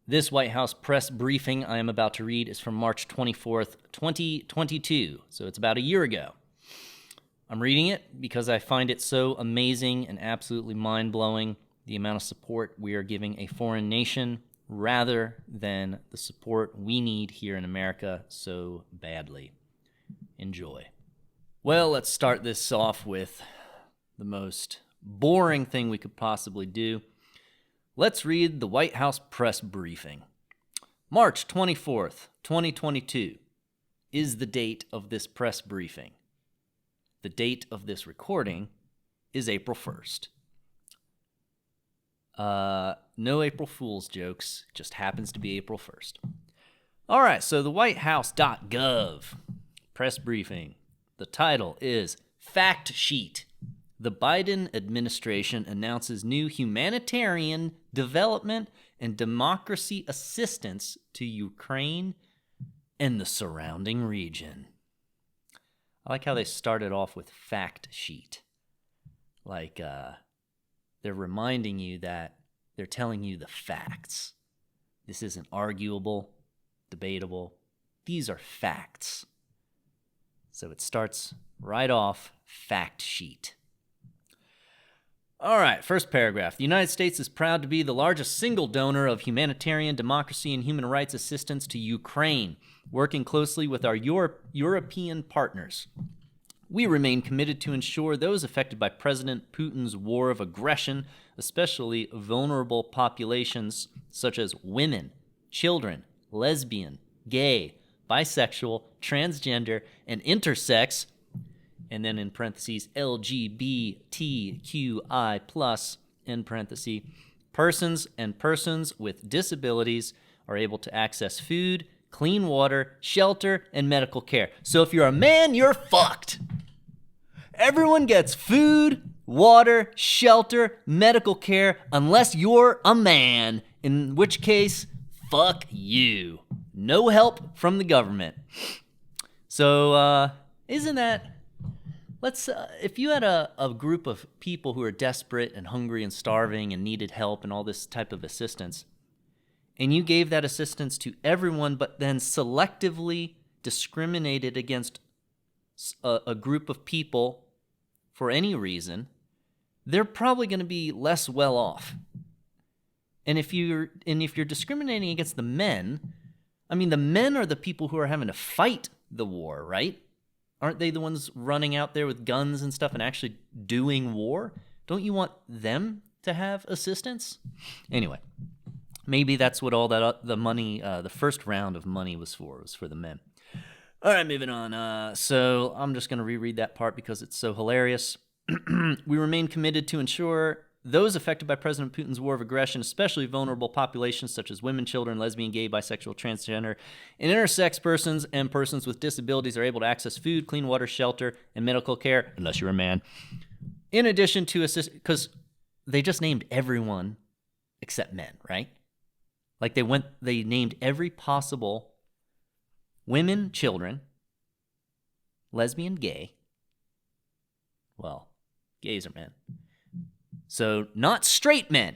This White House press briefing I am about to read is from March 24th, 2022, so it's about a year ago. I'm reading it because I find it so amazing and absolutely mind-blowing, the amount of support we are giving a foreign nation rather than the support we need here in America so badly. Enjoy. Well, let's start this off with the most boring thing we could possibly do. Let's read the White House press briefing. March 24th, 2022 is the date of this press briefing. The date of this recording is April 1st. No April Fool's jokes, just happens to be April 1st. All right, so the whitehouse.gov press briefing. The title is Fact Sheet. The Biden administration announces new humanitarian development and democracy assistance to Ukraine and the surrounding region. I like how they started off with fact sheet. Like they're reminding you that they're telling you the facts. This isn't arguable, debatable. These are facts. So it starts right off, fact sheet. All right, first paragraph. The United States is proud to be the largest single donor of humanitarian, democracy, and human rights assistance to Ukraine, working closely with our European partners. We remain committed to ensure those affected by President Putin's war of aggression, especially vulnerable populations such as women, children, lesbian, gay, bisexual, transgender, and intersex, and then in parentheses, LGBTQI+, in parentheses, persons and persons with disabilities are able to access food, clean water, shelter, and medical care. So if you're a man, you're fucked. Everyone gets food, water, shelter, medical care, unless you're a man, in which case, fuck you. No help from the government. So, isn't that... if you had a group of people who are desperate and hungry and starving and needed help and all this type of assistance, and you gave that assistance to everyone but then selectively discriminated against a group of people for any reason, they're probably going to be less well off. And if you're discriminating against the men, I mean, the men are the people who are having to fight the war, right? Aren't they the ones running out there with guns and stuff and actually doing war? Don't you want them to have assistance? Anyway, maybe that's what all that the money, the first round of money was for the men. All right, moving on. So I'm just going to reread that part because it's so hilarious. We remain committed to ensure those affected by President Putin's war of aggression, especially vulnerable populations such as women, children, lesbian, gay, bisexual, transgender, and intersex persons and persons with disabilities are able to access food, clean water, shelter, and medical care, unless you're a man. In addition to assist, because they just named everyone except men, right? Like they named every possible women, children, lesbian, gay. Well, gays are men. So not straight men.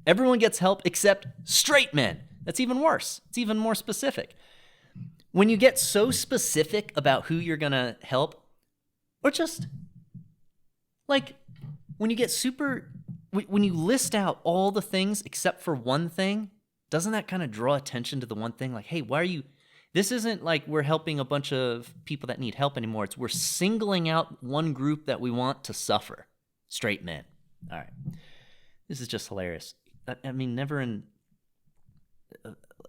Everyone gets help except straight men. That's even worse. It's even more specific. When you get so specific about who you're going to help, or just like when you list out all the things except for one thing, doesn't that kind of draw attention to the one thing? Like, hey, why are you... This isn't like we're helping a bunch of people that need help anymore. It's we're singling out one group that we want to suffer. Straight men. All right. This is just hilarious. I mean, never in...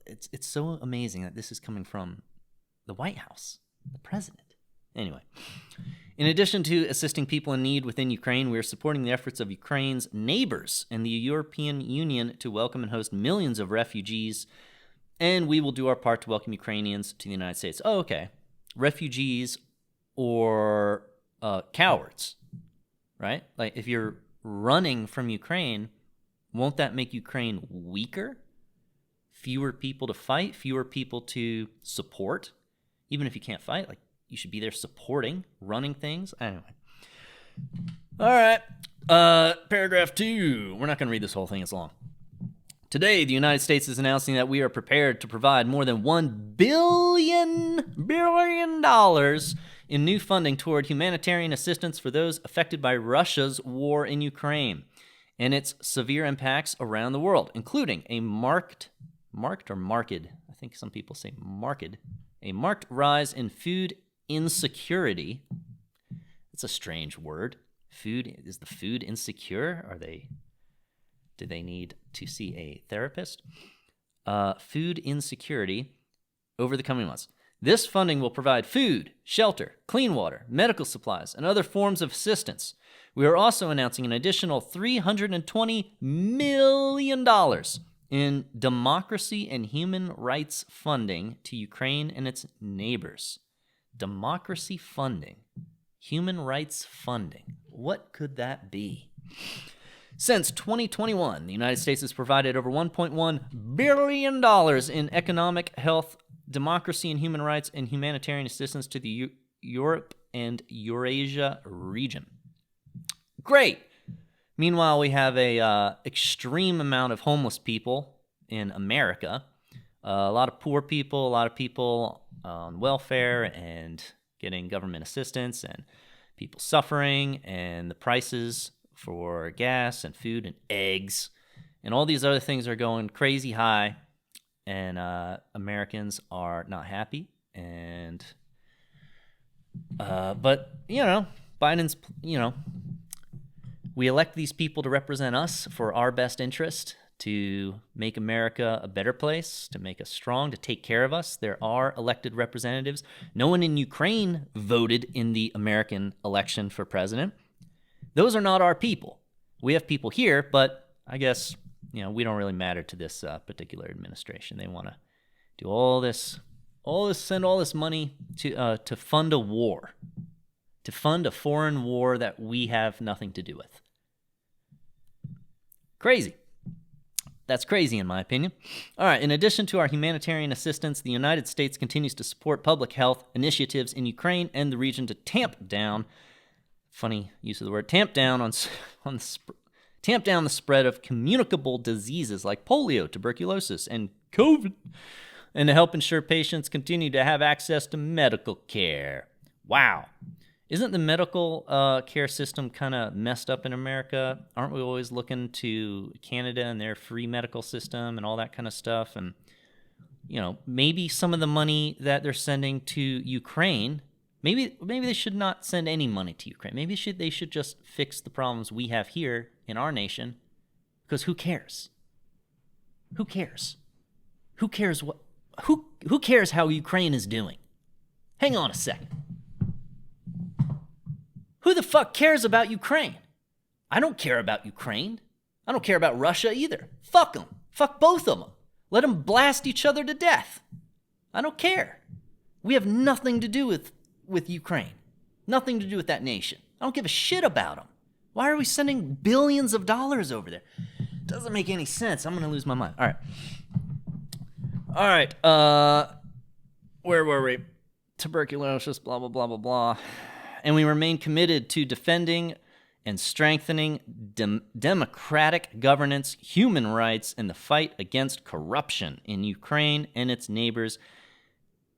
It's so amazing that this is coming from the White House, the president. Anyway, in addition to assisting people in need within Ukraine, we are supporting the efforts of Ukraine's neighbors and the European Union to welcome and host millions of refugees, and we will do our part to welcome Ukrainians to the United States. Oh, okay. Refugees or cowards, right? Like if you're running from Ukraine, won't that make Ukraine weaker? Fewer people to fight, fewer people to support. Even if you can't fight, like you should be there supporting, running things. Anyway. All right. Paragraph 2. We're not going to read this whole thing. It's long. Today, the United States is announcing that we are prepared to provide more than $1 billion in new funding toward humanitarian assistance for those affected by Russia's war in Ukraine and its severe impacts around the world, including a marked, I think some people say a marked rise in food insecurity. It's a strange word. Is the food insecure? Do they need to see a therapist? Food insecurity over the coming months. This funding will provide food, shelter, clean water, medical supplies, and other forms of assistance. We are also announcing an additional $320 million in democracy and human rights funding to Ukraine and its neighbors. Democracy funding, human rights funding. What could that be? Since 2021, the United States has provided over $1.1 billion in economic, health, democracy and human rights, and humanitarian assistance to the Europe and Eurasia region. Great! Meanwhile, we have a extreme amount of homeless people in America. A lot of poor people, a lot of people on welfare and getting government assistance, and people suffering, and the prices for gas and food and eggs and all these other things are going crazy high, and Americans are not happy. And but Biden's, we elect these people to represent us for our best interest, to make America a better place, to make us strong, to take care of us. There are elected representatives. No one in Ukraine voted in the American election for president. Those are not our people. We have people here, but I guess, we don't really matter to this particular administration. They want to do all this, send all this money to fund a war, to fund a foreign war that we have nothing to do with. Crazy. That's crazy, in my opinion. All right, in addition to our humanitarian assistance, the United States continues to support public health initiatives in Ukraine and the region to tamp down, funny use of the word, tamp down the spread of communicable diseases like polio, tuberculosis, and COVID, and to help ensure patients continue to have access to medical care. Wow. Isn't the medical care system kind of messed up in America? Aren't we always looking to Canada and their free medical system and all that kind of stuff? And, maybe some of the money that they're sending to Ukraine, maybe they should not send any money to Ukraine. Maybe they should just fix the problems we have here in our nation, because who cares? Who cares? Who cares who cares how Ukraine is doing? Hang on a second. Who the fuck cares about Ukraine? I don't care about Ukraine. I don't care about Russia either. Fuck them. Fuck both of them. Let them blast each other to death. I don't care. We have nothing to do with Ukraine. Nothing to do with that nation. I don't give a shit about them. Why are we sending billions of dollars over there? Doesn't make any sense. I'm going to lose my mind. All right. Where were we? Tuberculosis, blah, blah, blah, blah, blah. And we remain committed to defending and strengthening democratic governance, human rights, and the fight against corruption in Ukraine and its neighbors,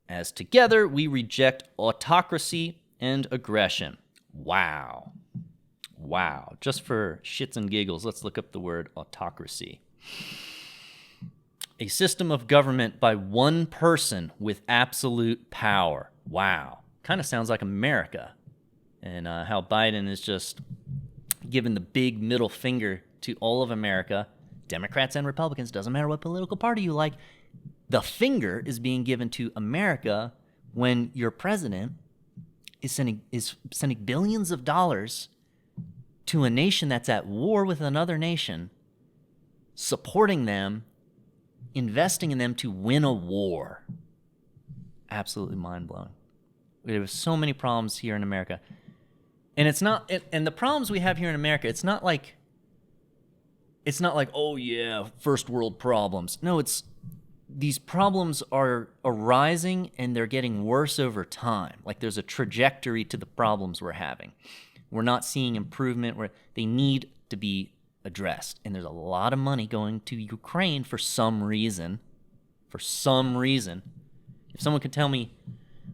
as together we reject autocracy and aggression. Wow. Just for shits and giggles, let's look up the word autocracy. A system of government by one person with absolute power. Wow. Kind of sounds like America. And how Biden is just giving the big middle finger to all of America, Democrats and Republicans, doesn't matter what political party you like. The finger is being given to America when your president is sending billions of dollars to a nation that's at war with another nation, supporting them, investing in them to win a war. Absolutely mind-blowing. We have so many problems here in America. And it's not, and the problems we have here in America, it's not like, oh yeah, first world problems. No, these problems are arising and they're getting worse over time. Like there's a trajectory to the problems we're having. We're not seeing improvement where they need to be addressed. And there's a lot of money going to Ukraine for some reason. For some reason. If someone could tell me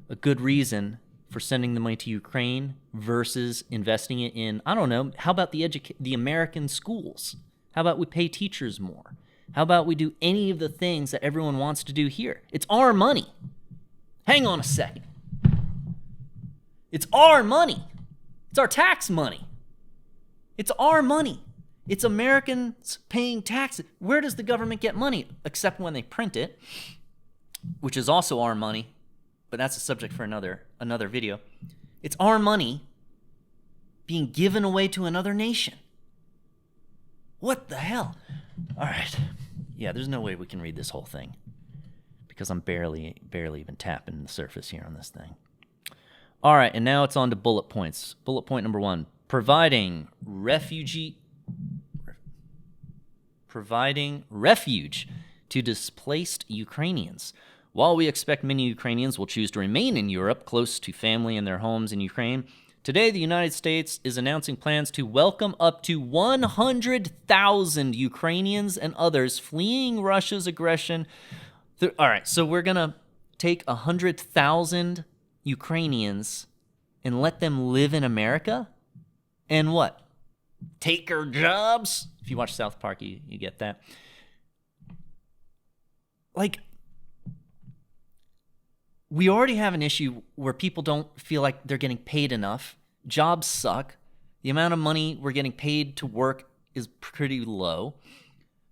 a good reason for sending the money to Ukraine versus investing it in, I don't know, how about the American schools? How about we pay teachers more? How about we do any of the things that everyone wants to do here? It's our money. Hang on a second. It's our money. It's our tax money. It's our money. It's Americans paying taxes. Where does the government get money? Except when they print it, which is also our money, but that's a subject for another video. It's our money being given away to another nation. What the hell? All right. Yeah, there's no way we can read this whole thing because I'm barely even tapping the surface here on this thing. All right, and now it's on to bullet points. Bullet point number 1, providing refuge to displaced Ukrainians. While we expect many Ukrainians will choose to remain in Europe, close to family and their homes in Ukraine, today the United States is announcing plans to welcome up to 100,000 Ukrainians and others fleeing Russia's aggression. All right, so we're going to take 100,000 Ukrainians and let them live in America? And what? Take our jobs? If you watch South Park, you get that. Like, we already have an issue where people don't feel like they're getting paid enough. Jobs suck. The amount of money we're getting paid to work is pretty low.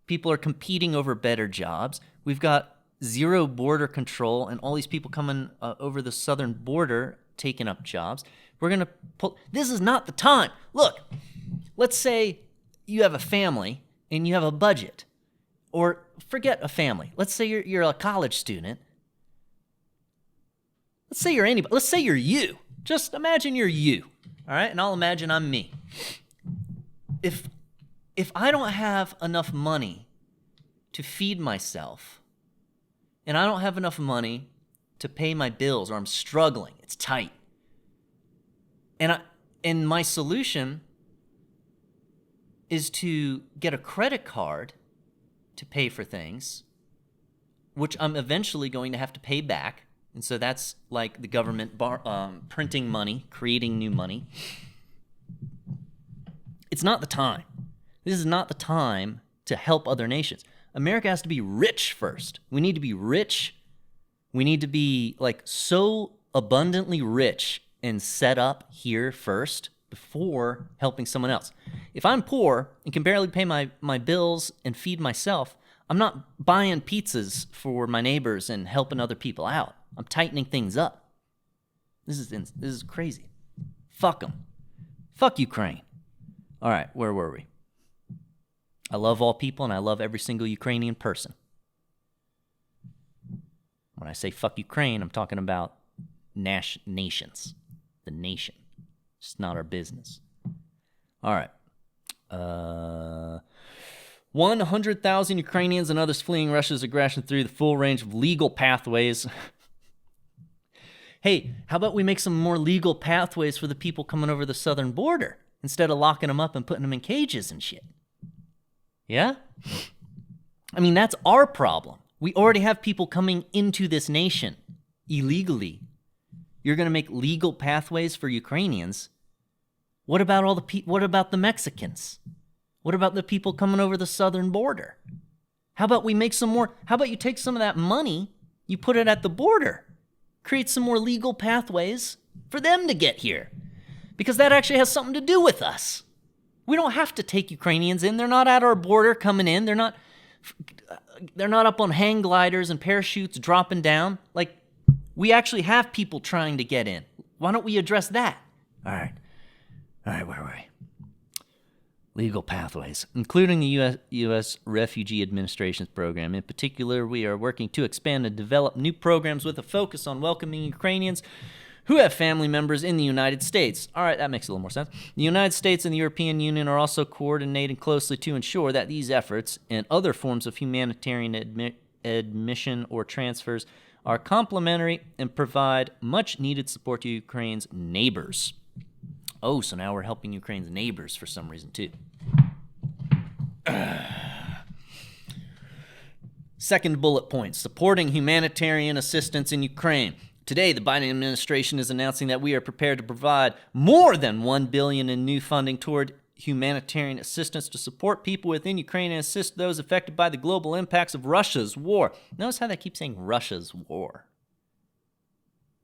People are competing over better jobs. We've got zero border control and all these people coming over the southern border taking up jobs. We're going to pull. This is not the time. Look, let's say you have a family and you have a budget. Or forget a family. Let's say you're a college student. Let's say you're anybody. Let's say you're you. Just imagine you're you. All right? And I'll imagine I'm me. If I don't have enough money to feed myself, and I don't have enough money to pay my bills, or I'm struggling, it's tight, and my solution is to get a credit card to pay for things, which I'm eventually going to have to pay back. And so that's like the government printing money, creating new money. It's not the time. This is not the time to help other nations. America has to be rich first. We need to be rich. We need to be like so abundantly rich and set up here first before helping someone else. If I'm poor and can barely pay my bills and feed myself, I'm not buying pizzas for my neighbors and helping other people out. I'm tightening things up. This is crazy. Fuck them. Fuck Ukraine. All right, where were we? I love all people and I love every single Ukrainian person. When I say fuck Ukraine, I'm talking about nations. The nation. It's not our business. All right. 100,000 Ukrainians and others fleeing Russia's aggression through the full range of legal pathways. Hey, how about we make some more legal pathways for the people coming over the southern border instead of locking them up and putting them in cages and shit? Yeah? I mean, that's our problem. We already have people coming into this nation illegally. You're going to make legal pathways for Ukrainians. What about what about the Mexicans? What about the people coming over the southern border? How about we make some more? How about you take some of that money, you put it at the border, create some more legal pathways for them to get here, because that actually has something to do with us. We don't have to take Ukrainians in. They're not at our border coming in. They're not up on hang gliders and parachutes dropping down. Like, we actually have people trying to get in. Why don't we address that? All right, where were we? Legal pathways, including the U.S. Refugee Administration's program. In particular, we are working to expand and develop new programs with a focus on welcoming Ukrainians who have family members in the United States. All right, that makes a little more sense. The United States and the European Union are also coordinating closely to ensure that these efforts and other forms of humanitarian admission or transfers are complementary and provide much-needed support to Ukraine's neighbors. Oh, so now we're helping Ukraine's neighbors for some reason, too. Second bullet point, supporting humanitarian assistance in Ukraine. Today, the Biden administration is announcing that we are prepared to provide more than $1 billion in new funding toward humanitarian assistance to support people within Ukraine and assist those affected by the global impacts of Russia's war. Notice how they keep saying Russia's war,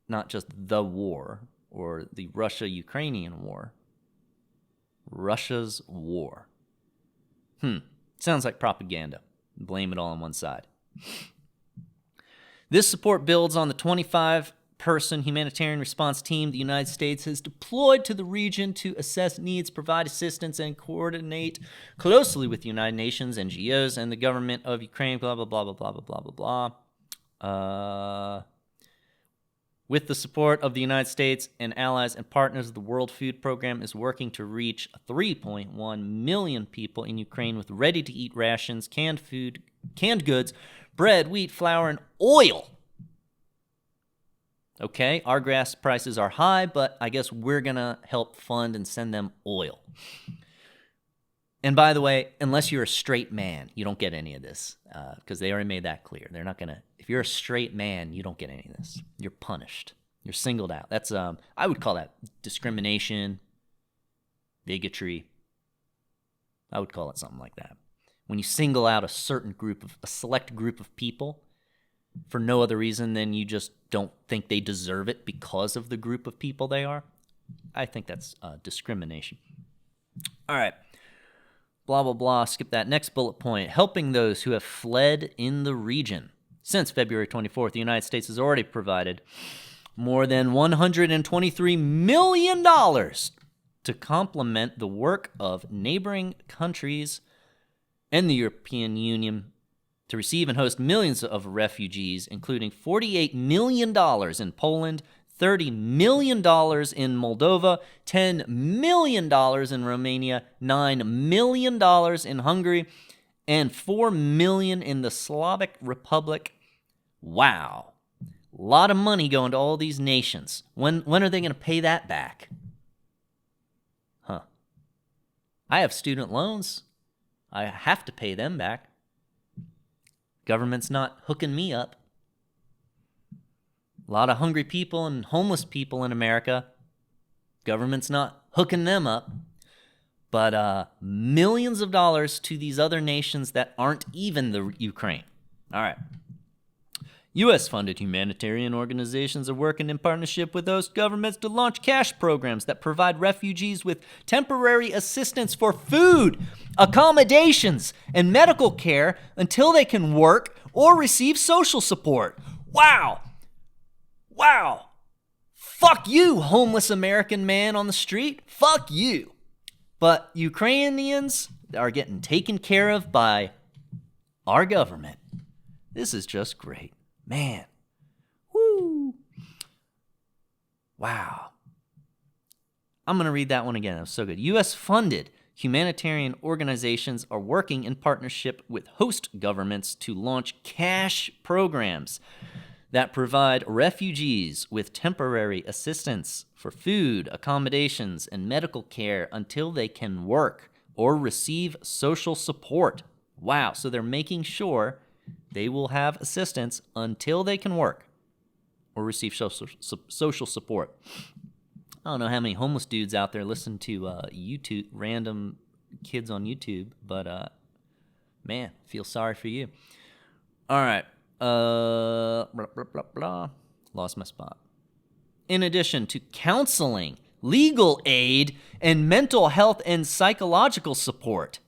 not just the war or the Russia-Ukrainian war. Russia's war. Sounds like propaganda. Blame it all on one side. This support builds on the 25-person humanitarian response team the United States has deployed to the region to assess needs, provide assistance, and coordinate closely with the United Nations, NGOs, and the government of Ukraine, blah, blah, blah, blah, blah, blah, blah, blah. With the support of the United States and allies and partners, the World Food Program is working to reach 3.1 million people in Ukraine with ready-to-eat rations, canned food, canned goods, bread, wheat, flour, and oil. Okay, our gas prices are high, but I guess we're going to help fund and send them oil. And by the way, unless you're a straight man, you don't get any of this, because they already made that clear. They're not going to, if you're a straight man, you don't get any of this. You're punished. You're singled out. That's, I would call that discrimination, bigotry. I would call it something like that. When you single out a select group of people for no other reason than you just don't think they deserve it because of the group of people they are, I think that's discrimination. All right. Blah, blah, blah. Skip that. Next bullet point. Helping those who have fled in the region. Since February 24th, the United States has already provided more than $123 million to complement the work of neighboring countries and the European Union to receive and host millions of refugees, including $48 million in Poland, $30 million in Moldova, $10 million in Romania, $9 million in Hungary, and $4 million in the Slavic Republic. Wow. A lot of money going to all these nations. When are they going to pay that back? I have student loans. I have to pay them back. Government's not hooking me up. A lot of hungry people and homeless people in America. Government's not hooking them up. But millions of dollars to these other nations that aren't even the Ukraine. All right. U.S.-funded humanitarian organizations are working in partnership with host governments to launch cash programs that provide refugees with temporary assistance for food, accommodations, and medical care until they can work or receive social support. Wow. Wow. Fuck you, homeless American man on the street. Fuck you. But Ukrainians are getting taken care of by our government. This is just great. Man. Woo. Wow. I'm going to read that one again. That was so good. U.S.-funded humanitarian organizations are working in partnership with host governments to launch cash programs that provide refugees with temporary assistance for food, accommodations, and medical care until they can work or receive social support. Wow. So they're making sure they will have assistance until they can work or receive social support. I don't know how many homeless dudes out there listen to YouTube, random kids on YouTube, but man, feel sorry for you. All right. Blah, blah, blah, blah. Lost my spot. In addition to counseling, legal aid, and mental health and psychological support.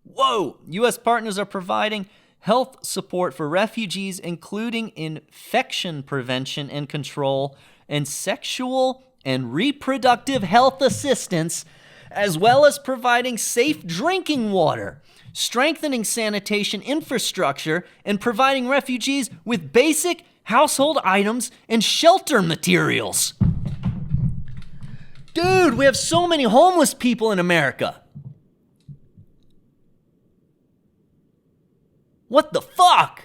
Whoa! U.S. partners are providing health support for refugees, including infection prevention and control, and sexual and reproductive health assistance, as well as providing safe drinking water, strengthening sanitation infrastructure, and providing refugees with basic household items and shelter materials. Dude, we have so many homeless people in America. What the fuck?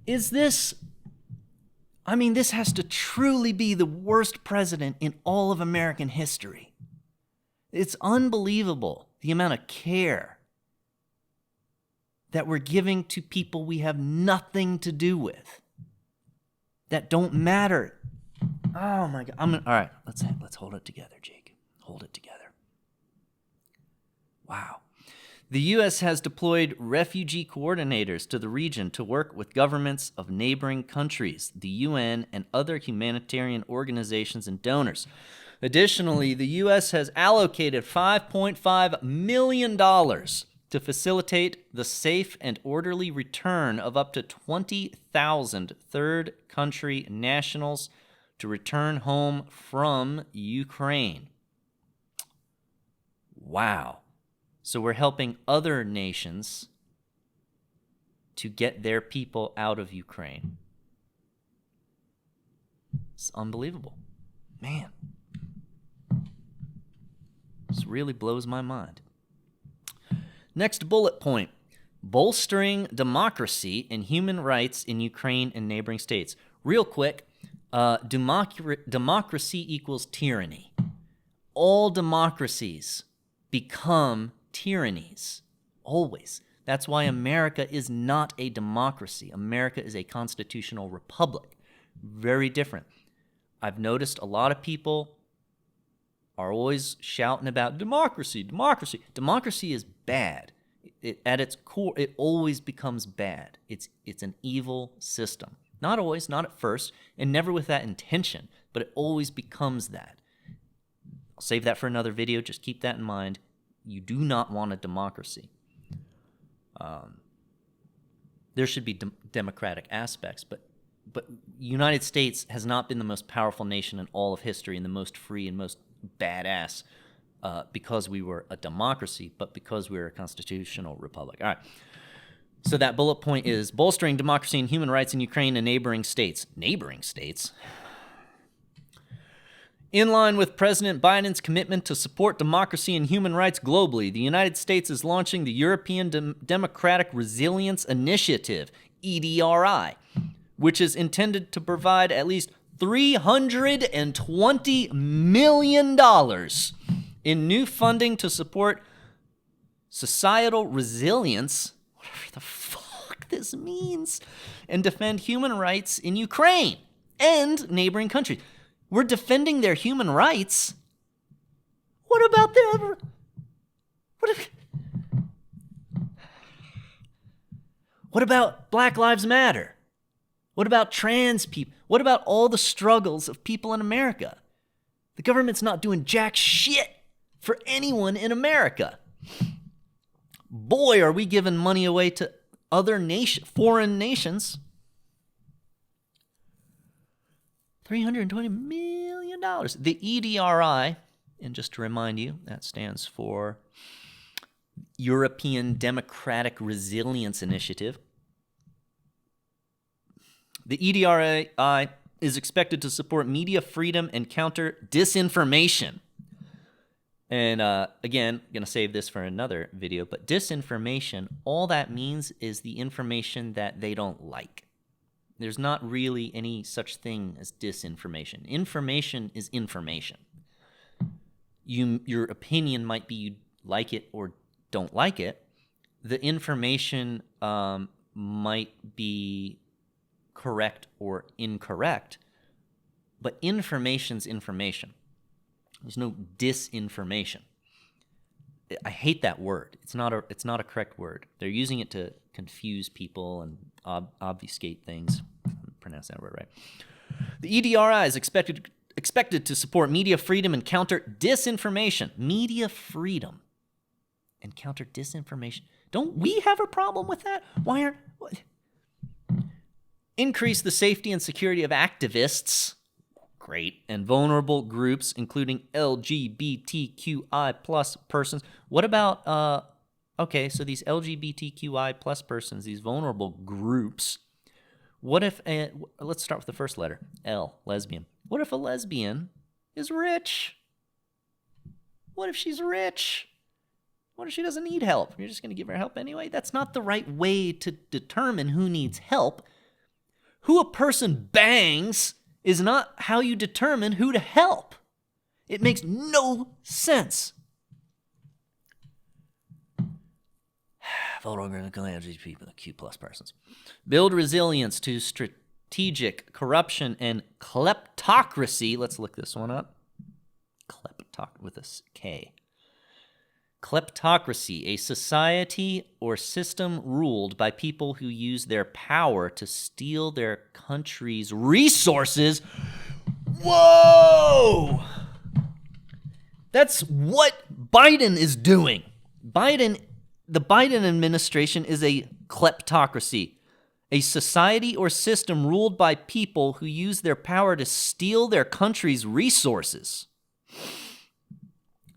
Is this... I mean, this has to truly be the worst president in all of American history. It's unbelievable the amount of care that we're giving to people we have nothing to do with, that don't matter. Oh my God. All right, let's hold it together, Jake. Hold it together. Wow. The U.S. has deployed refugee coordinators to the region to work with governments of neighboring countries, the UN, and other humanitarian organizations and donors. Additionally, the U.S. has allocated $5.5 million to facilitate the safe and orderly return of up to 20,000 third country nationals to return home from Ukraine. Wow. So we're helping other nations to get their people out of Ukraine. It's unbelievable. Man. This really blows my mind. Next bullet point, bolstering democracy and human rights in Ukraine and neighboring states. Real quick, democracy equals tyranny. All democracies become tyrannies, always. That's why America is not a democracy. America is a constitutional republic. Very different. I've noticed a lot of people are always shouting about democracy, democracy. Democracy is bad. At its core, it always becomes bad. It's an evil system. Not always, not at first, and never with that intention, but it always becomes that. I'll save that for another video. Just keep that in mind. You do not want a democracy. There should be democratic aspects, but United States has not been the most powerful nation in all of history and the most free and most badass because we were a democracy, but because we were a constitutional republic. All right. So that bullet point is bolstering democracy and human rights in Ukraine and neighboring states. Neighboring states? In line with President Biden's commitment to support democracy and human rights globally, the United States is launching the European Democratic Resilience Initiative, EDRI, which is intended to provide at least $320 million in new funding to support societal resilience, whatever the fuck this means, and defend human rights in Ukraine and neighboring countries. We're defending their human rights. What about their... What about Black Lives Matter? What about trans people? What about all the struggles of people in America? The government's not doing jack shit for anyone in America. Boy, are we giving money away to other foreign nations. $320 million. The EDRI, and just to remind you, that stands for European Democratic Resilience Initiative. The EDRI is expected to support media freedom and counter disinformation. And again, I'm going to save this for another video, but disinformation, all that means is the information that they don't like. There's not really any such thing as disinformation. Information is information. Your opinion might be you like it or don't like it. The information might be correct or incorrect, but information's information. There's no disinformation. I hate that word. It's not a correct word. They're using it to confuse people and obfuscate things. Pronounce that word right. The EDRI is expected to support media freedom and counter disinformation. Media freedom and counter disinformation. Don't we have a problem with that? What? Increase the safety and security of activists. Great. And vulnerable groups, including LGBTQI plus persons. What about, okay, so these LGBTQI plus persons, these vulnerable groups, what if, let's start with the first letter, L, lesbian. What if a lesbian is rich? What if she's rich? What if she doesn't need help? You're just going to give her help anyway? That's not the right way to determine who needs help. Who a person bangs is not how you determine who to help. It makes no sense. these people, the Q plus persons. Build resilience to strategic corruption and kleptocracy. Let's look this one up. With a K. Kleptocracy, a society or system ruled by people who use their power to steal their country's resources. Whoa! That's what Biden is doing. The Biden administration is a kleptocracy, a society or system ruled by people who use their power to steal their country's resources.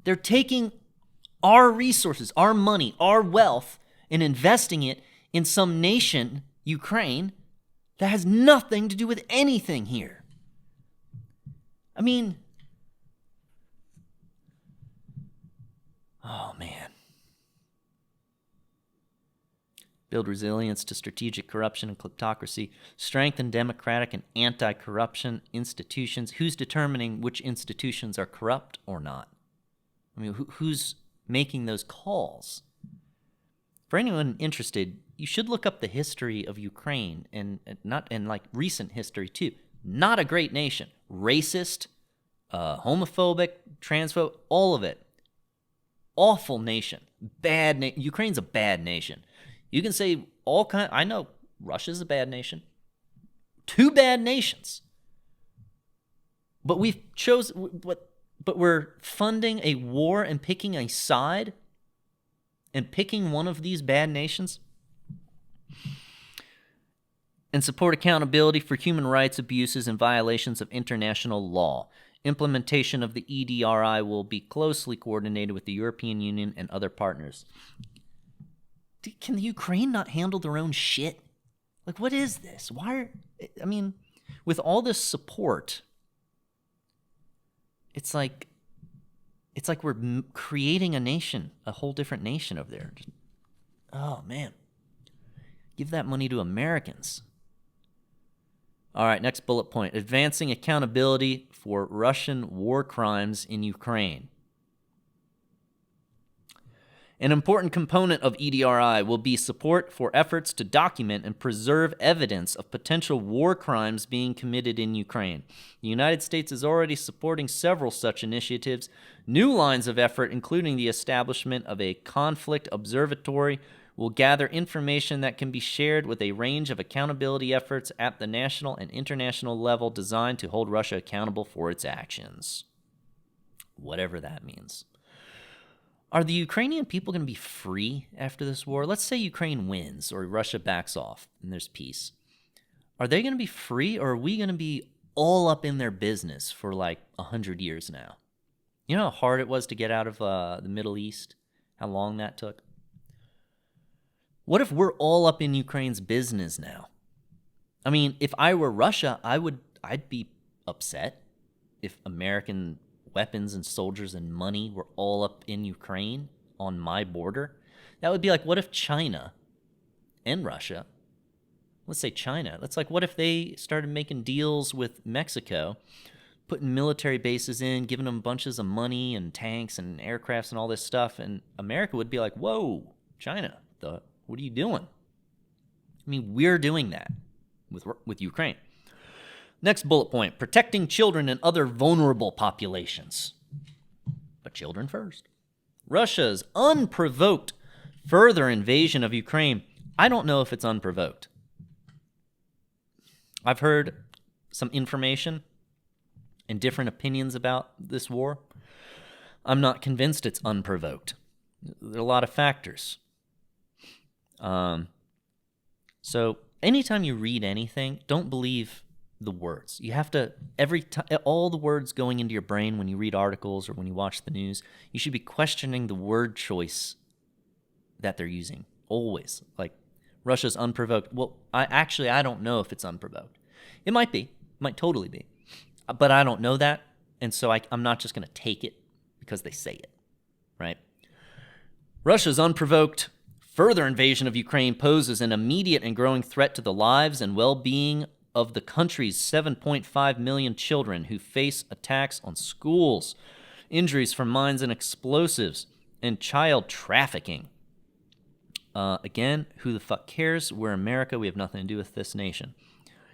They're taking our resources, our money, our wealth, and investing it in some nation, Ukraine, that has nothing to do with anything here. I mean, oh man. Build resilience to strategic corruption and kleptocracy. Strengthen democratic and anti-corruption institutions. Who's determining which institutions are corrupt or not? I mean, who's making those calls? For anyone interested, you should look up the history of Ukraine and like recent history too. Not a great nation. Racist, homophobic, transphobic, all of it. Awful nation. Ukraine's a bad nation. You can say all kind. I know Russia's a bad nation. Two bad nations. But But we're funding a war and picking a side and picking one of these bad nations? And support accountability for human rights abuses and violations of international law. Implementation of the EDRI will be closely coordinated with the European Union and other partners. Can the Ukraine not handle their own shit? Like, what is this? With all this support, it's like we're creating a nation, a whole different nation over there. Oh, man. Give that money to Americans. All right, next bullet point. Advancing accountability for Russian war crimes in Ukraine. An important component of EDRI will be support for efforts to document and preserve evidence of potential war crimes being committed in Ukraine. The United States is already supporting several such initiatives. New lines of effort, including the establishment of a conflict observatory, will gather information that can be shared with a range of accountability efforts at the national and international level designed to hold Russia accountable for its actions. Whatever that means. Are the Ukrainian people going to be free after this war? Let's say Ukraine wins or Russia backs off and there's peace. Are they going to be free, or are we going to be all up in their business for like 100 years now? You know how hard it was to get out of the Middle East? How long that took? What if we're all up in Ukraine's business now? I mean, if I were Russia, I'd be upset if American weapons and soldiers and money were all up in Ukraine on my border. That would be like, what if China and Russia, let's say China, that's like, what if they started making deals with Mexico, putting military bases in, giving them bunches of money and tanks and aircrafts and all this stuff, and America would be like, whoa, China, what are you doing? I mean, we're doing that with Ukraine. Next bullet point, protecting children and other vulnerable populations. But children first. Russia's unprovoked further invasion of Ukraine. I don't know if it's unprovoked. I've heard some information and different opinions about this war. I'm not convinced it's unprovoked. There are a lot of factors. So anytime you read anything, don't believe the words. You have to, every time, all the words going into your brain when you read articles or when you watch the news, you should be questioning the word choice that they're using. Always. Like, Russia's unprovoked. Well, I don't know if it's unprovoked. It might be. It might totally be. But I don't know that, and so I'm not just going to take it because they say it, right? Russia's unprovoked further invasion of Ukraine poses an immediate and growing threat to the lives and well-being of the country's 7.5 million children who face attacks on schools, injuries from mines and explosives, and child trafficking. Again, who the fuck cares? We're America. We have nothing to do with this nation.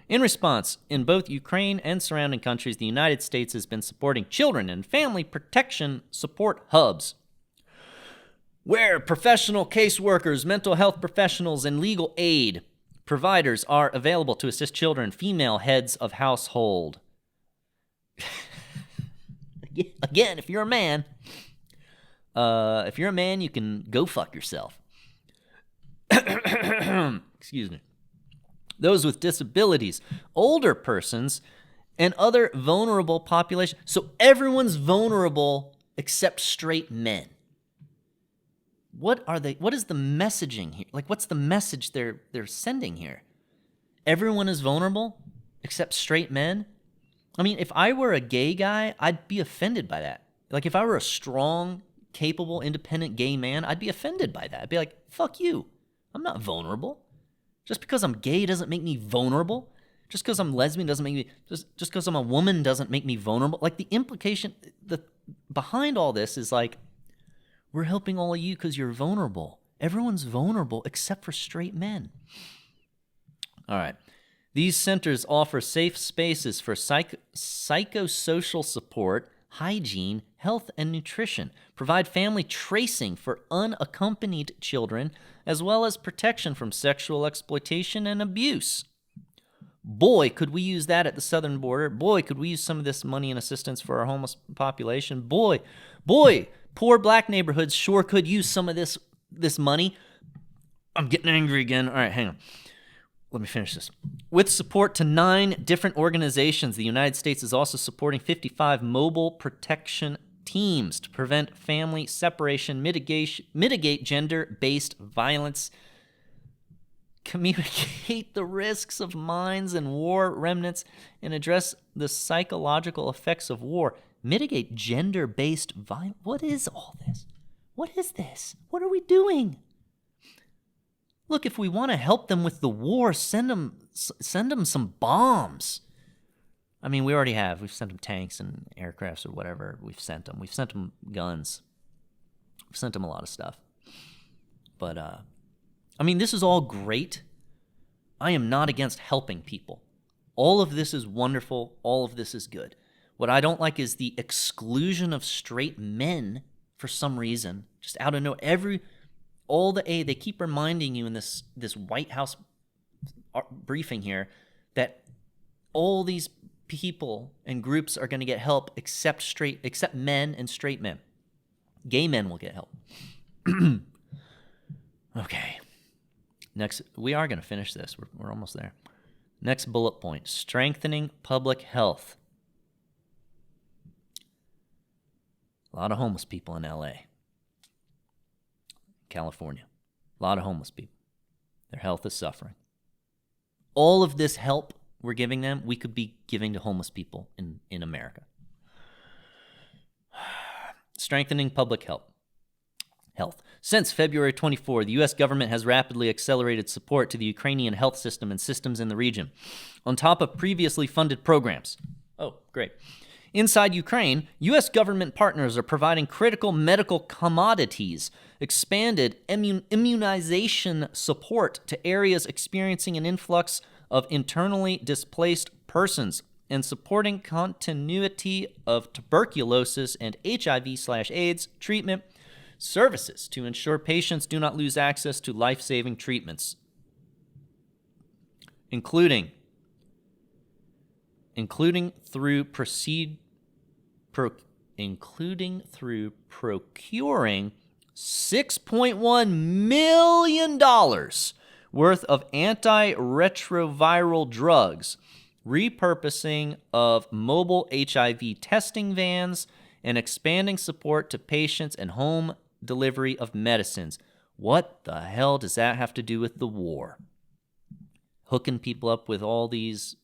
In response, in both Ukraine and surrounding countries, the United States has been supporting children and family protection support hubs, where professional caseworkers, mental health professionals, and legal aid providers are available to assist children, female heads of household. Again, if you're a man, you can go fuck yourself. Excuse me. Those with disabilities, older persons, and other vulnerable populations. So everyone's vulnerable except straight men. What is the messaging here? Like, what's the message they're sending here? Everyone is vulnerable except straight men? I mean, if I were a gay guy, I'd be offended by that. Like, if I were a strong, capable, independent gay man, I'd be offended by that. I'd be like, fuck you. I'm not vulnerable. Just because I'm gay doesn't make me vulnerable. Just because I'm lesbian doesn't make me... Just because I'm a woman doesn't make me vulnerable. Like, the implication behind all this is like, we're helping all of you because you're vulnerable. Everyone's vulnerable except for straight men. All right. These centers offer safe spaces for psychosocial support, hygiene, health, and nutrition, provide family tracing for unaccompanied children, as well as protection from sexual exploitation and abuse. Boy, could we use that at the southern border. Boy, could we use some of this money and assistance for our homeless population. Boy, poor black neighborhoods sure could use some of this money. I'm getting angry again. All right, hang on. Let me finish this. With support to 9 different organizations, the United States is also supporting 55 mobile protection teams to prevent family separation, mitigate gender-based violence, communicate the risks of mines and war remnants, and address the psychological effects of war. Mitigate gender-based violence. What is all this? What is this? What are we doing? Look, if we want to help them with the war, send them some bombs. I mean, we already have. We've sent them tanks and aircrafts or whatever. We've sent them guns. We've sent them a lot of stuff. But, I mean, this is all great. I am not against helping people. All of this is wonderful. All of this is good. What I don't like is the exclusion of straight men for some reason. Just out of nowhere. They keep reminding you in this White House briefing here that all these people and groups are going to get help except men and straight men. Gay men will get help. Okay. Next, we are going to finish this. We're almost there. Next bullet point, strengthening public health. A lot of homeless people in LA. California. A lot of homeless people. Their health is suffering. All of this help we're giving them, we could be giving to homeless people in America. Strengthening public health. Since February 24, the U.S. government has rapidly accelerated support to the Ukrainian health system and systems in the region, on top of previously funded programs. Oh, great. Inside Ukraine, U.S. government partners are providing critical medical commodities, expanded immunization support to areas experiencing an influx of internally displaced persons, and supporting continuity of tuberculosis and HIV/AIDS treatment services to ensure patients do not lose access to life-saving treatments, including through procuring $6.1 million worth of antiretroviral drugs, repurposing of mobile HIV testing vans, and expanding support to patients and home delivery of medicines. What the hell does that have to do with the war? Hooking people up with all these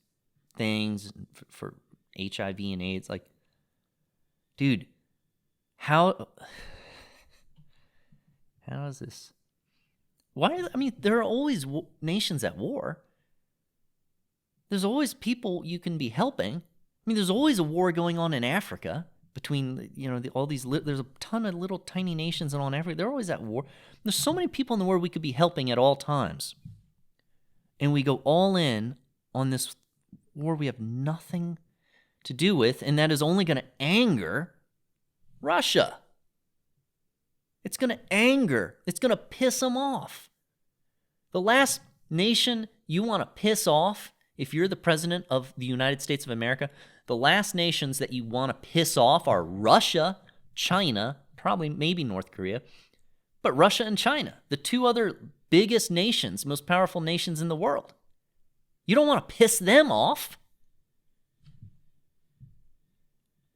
things for HIV and AIDS. Like, dude, how is this? There are always nations at war. There's always people you can be helping. There's always a war going on in Africa. between, all these, there's a ton of little tiny nations and they're always at war. There's so many people in the world we could be helping at all times. And we go all in on this war we have nothing to do with, and that is only going to anger Russia. It's going to piss them off. The last nation you want to piss off, if you're the president of the United States of America, the last nations that you want to piss off are Russia, China, probably maybe North Korea, but Russia and China, the two other biggest nations, most powerful nations in the world. You don't want to piss them off.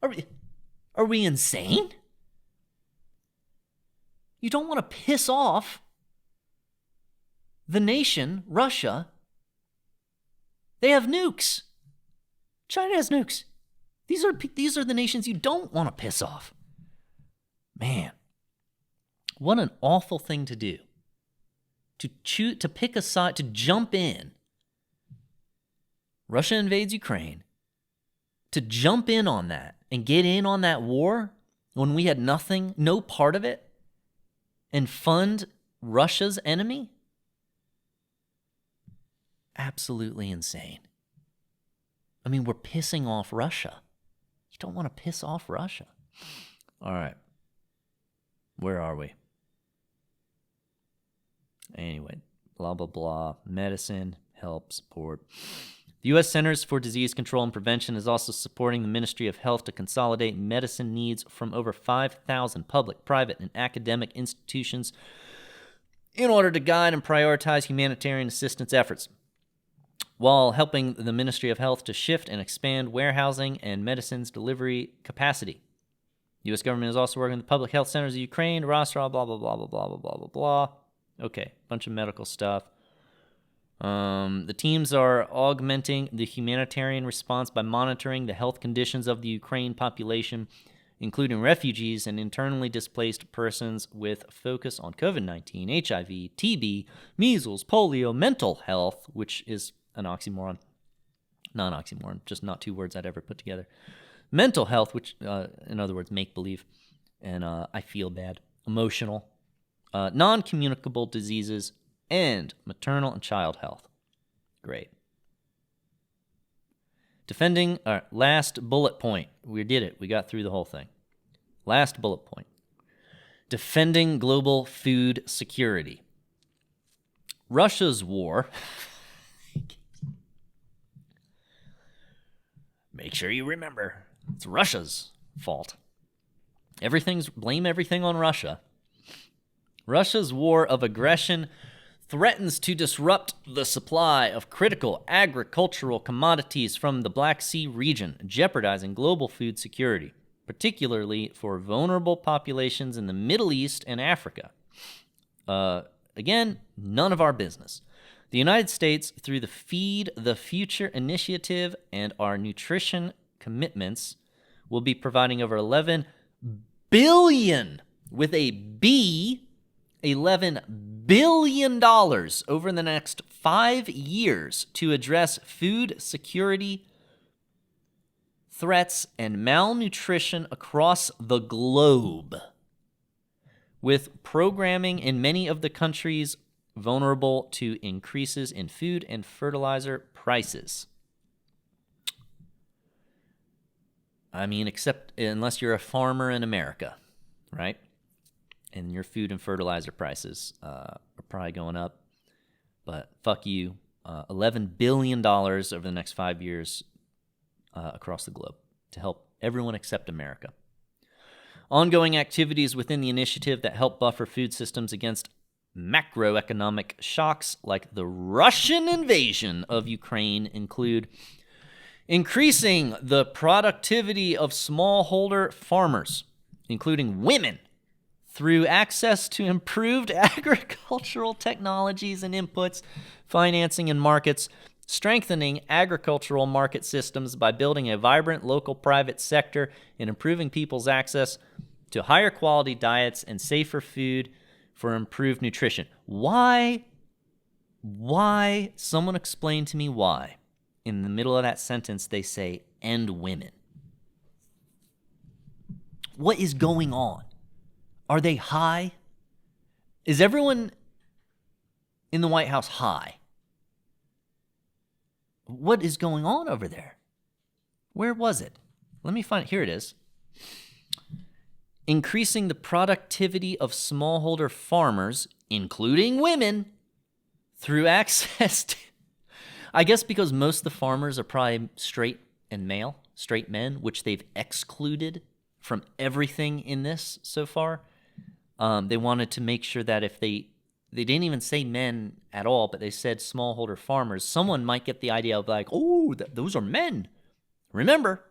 Are we insane? You don't want to piss off the nation, Russia. They have nukes. China has nukes. These are the nations you don't want to piss off. Man, what an awful thing to do. To pick a side, to jump in. Russia invades Ukraine. To jump in on that and get in on that war when we had nothing, no part of it, and fund Russia's enemy? Absolutely insane. I mean, we're pissing off Russia. You don't want to piss off Russia. All right. Where are we? Anyway, blah, blah, blah. Medicine, help, support. The U.S. Centers for Disease Control and Prevention is also supporting the Ministry of Health to consolidate medicine needs from over 5,000 public, private, and academic institutions in order to guide and prioritize humanitarian assistance efforts, while helping the Ministry of Health to shift and expand warehousing and medicines delivery capacity. The U.S. government is also working with the public health centers of Ukraine, Rostov, blah, blah, blah, blah, blah, blah, blah, blah, blah. Okay, bunch of medical stuff. The teams are augmenting the humanitarian response by monitoring the health conditions of the Ukraine population, including refugees and internally displaced persons, with focus on COVID-19, HIV, TB, measles, polio, mental health, which is an oxymoron. Not an oxymoron, just not two words I'd ever put together. Mental health, which, in other words, make-believe, and I feel bad. Emotional, non-communicable diseases, and maternal and child health. Great. Defending, last bullet point. We did it. We got through the whole thing. Last bullet point. Defending global food security. Russia's war. Make sure you remember, it's Russia's fault. Blame everything on Russia. Russia's war of aggression threatens to disrupt the supply of critical agricultural commodities from the Black Sea region, jeopardizing global food security, particularly for vulnerable populations in the Middle East and Africa. Again, none of our business. The United States, through the Feed the Future initiative and our nutrition commitments, will be providing over $11 billion, with a B, $11 billion over the next 5 years to address food security threats and malnutrition across the globe, with programming in many of the countries vulnerable to increases in food and fertilizer prices. I mean, except unless you're a farmer in America, right? And your food and fertilizer prices are probably going up. But fuck you. $11 billion over the next 5 years across the globe to help everyone except America. Ongoing activities within the initiative that help buffer food systems against macroeconomic shocks like the Russian invasion of Ukraine include increasing the productivity of smallholder farmers, including women, through access to improved agricultural technologies and inputs, financing and markets, strengthening agricultural market systems by building a vibrant local private sector and improving people's access to higher quality diets and safer food for improved nutrition. Why? Someone explain to me why. In the middle of that sentence, they say, and women. What is going on? Are they high? Is everyone in the White House high? What is going on over there? Where was it? Let me find it. Here it is. Increasing the productivity of smallholder farmers, including women, through access to... I guess because most of the farmers are probably straight men, which they've excluded from everything in this so far. They wanted to make sure that if they didn't even say men at all, but they said smallholder farmers, someone might get the idea of like, oh, those are men. Remember,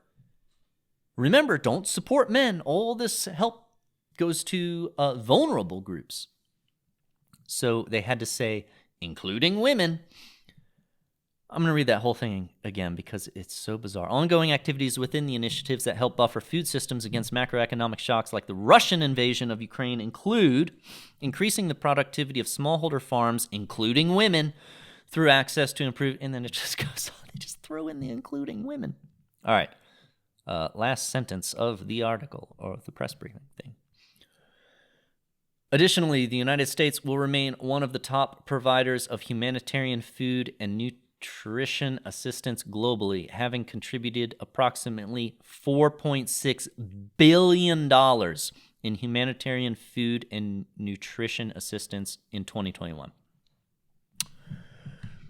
don't support men. All this help goes to vulnerable groups. So they had to say, including women. I'm going to read that whole thing again because it's so bizarre. Ongoing activities within the initiatives that help buffer food systems against macroeconomic shocks like the Russian invasion of Ukraine include increasing the productivity of smallholder farms, including women, through access to improved... And then it just goes on. They just throw in the including women. All right. Last sentence of the article, or the press briefing thing. Additionally, the United States will remain one of the top providers of humanitarian food and nutrition assistance globally, having contributed approximately $4.6 billion in humanitarian food and nutrition assistance in 2021.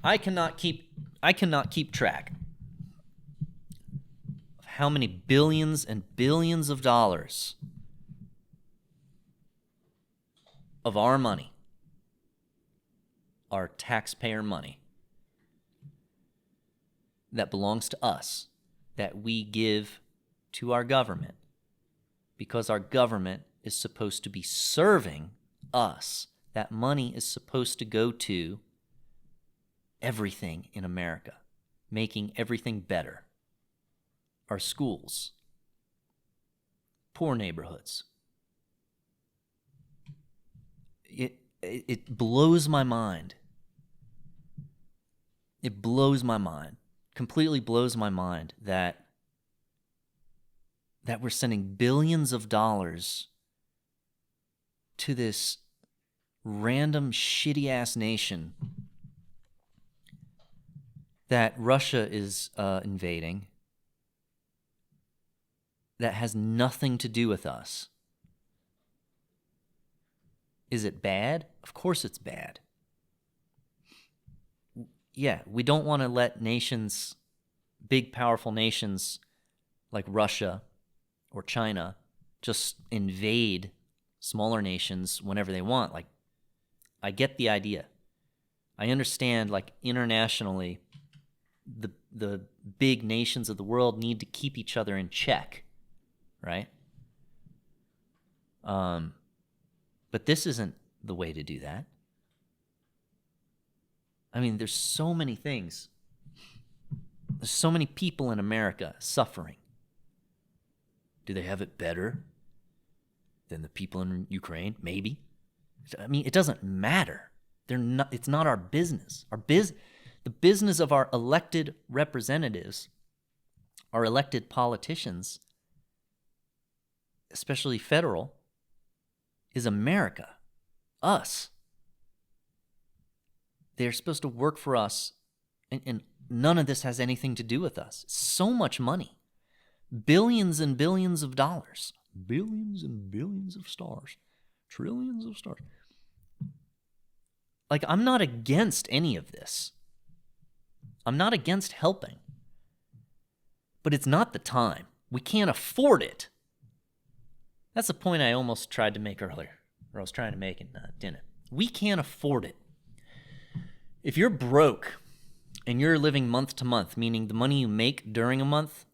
I cannot keep track of how many billions and billions of dollars of our money, our taxpayer money, that belongs to us, that we give to our government, because our government is supposed to be serving us. That money is supposed to go to everything in America, making everything better. Our schools, poor neighborhoods. It blows my mind. It blows my mind. Completely blows my mind that we're sending billions of dollars to this random shitty-ass nation that Russia is invading, that has nothing to do with us. Is it bad? Of course it's bad. Yeah, we don't want to let nations, big powerful nations like Russia or China, just invade smaller nations whenever they want. Like, I get the idea. I understand, like, internationally, the big nations of the world need to keep each other in check, right? But this isn't the way to do that. I mean, there's so many things. There's so many people in America suffering. Do they have it better than the people in Ukraine? Maybe. I mean, it doesn't matter. It's not our business. The business of our elected representatives, our elected politicians, especially federal, is America, us. They're supposed to work for us, and none of this has anything to do with us. So much money. Billions and billions of dollars. Billions and billions of stars. Trillions of stars. Like, I'm not against any of this. I'm not against helping. But it's not the time. We can't afford it. That's the point I almost tried to make earlier, or I was trying to make and didn't. We can't afford it. If you're broke and you're living month to month, meaning the money you make during a month,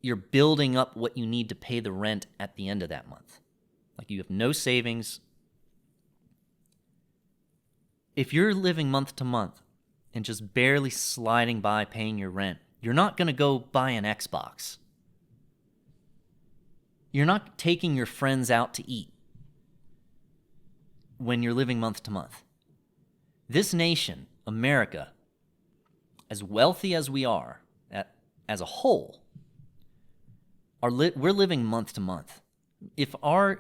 you're building up what you need to pay the rent at the end of that month. Like, you have no savings. If you're living month to month and just barely sliding by paying your rent, you're not going to go buy an Xbox. You're not taking your friends out to eat when you're living month to month. This nation, America, as wealthy as we are as a whole, we're living month to month. If our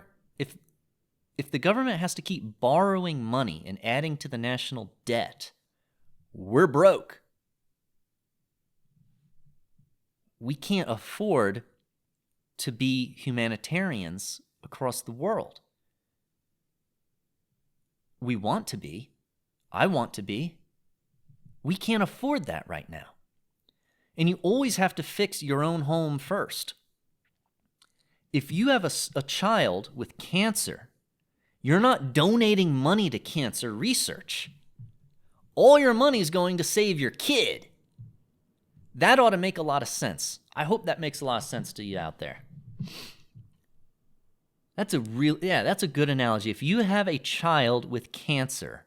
if the government has to keep borrowing money and adding to the national debt, we're broke. We can't afford to be humanitarians across the world. We want to be. I want to be. We can't afford that right now. And you always have to fix your own home first. If you have a child with cancer, you're not donating money to cancer research. All your money is going to save your kid. That ought to make a lot of sense. I hope that makes a lot of sense to you out there. That's a good analogy. If you have a child with cancer,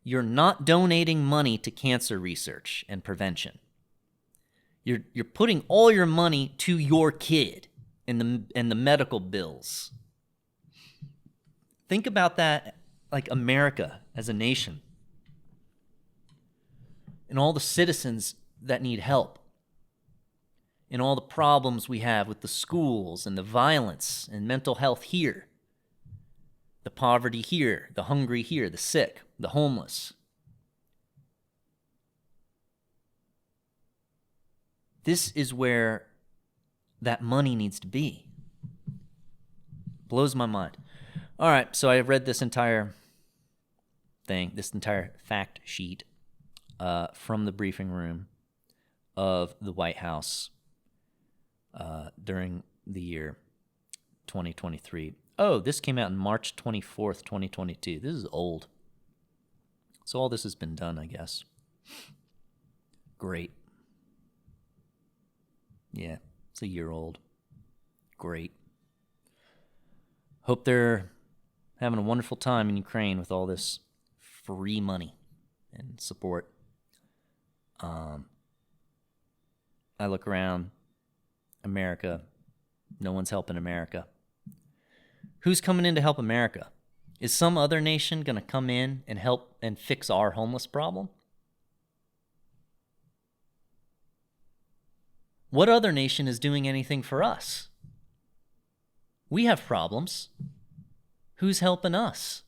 you're not donating money to cancer research and prevention. You're putting all your money to your kid and the medical bills. Think about that, like America as a nation and all the citizens that need help and all the problems we have with the schools and the violence and mental health here, the poverty here, the hungry here, the sick, the homeless. This is where that money needs to be. Blows my mind. All right, so I read this entire thing, this entire fact sheet from the briefing room of the White House during the year 2023. Oh, this came out on March 24th, 2022. This is old. So all this has been done, I guess. Great. Yeah, it's a year old. Great. Hope they're having a wonderful time in Ukraine with all this free money and support. I look around America. No one's helping America. Who's coming in to help America? Is some other nation going to come in and help and fix our homeless problem? What other nation is doing anything for us? We have problems. Who's helping us?